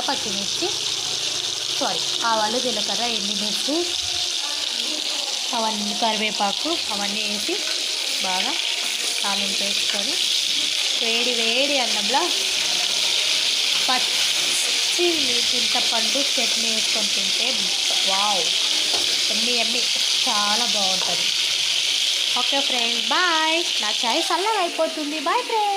పచ్చిమిర్చి ఆవాలు జీలకర్ర ఎండుమిర్చి అవన్నీ కరివేపాకు అవన్నీ వేసి బాగా తాలింపు వేసుకొని వేడి వేడి అన్నంలో పచ్చి చింతపండు చట్నీ వేసుకొని తింటే వావ్, ఎమ్మి ఎమ్మి, చాలా బాగుంటుంది. Okay friends, bye. నా చాయ్ చల్లగా అయిపోతుంది. Bye friends.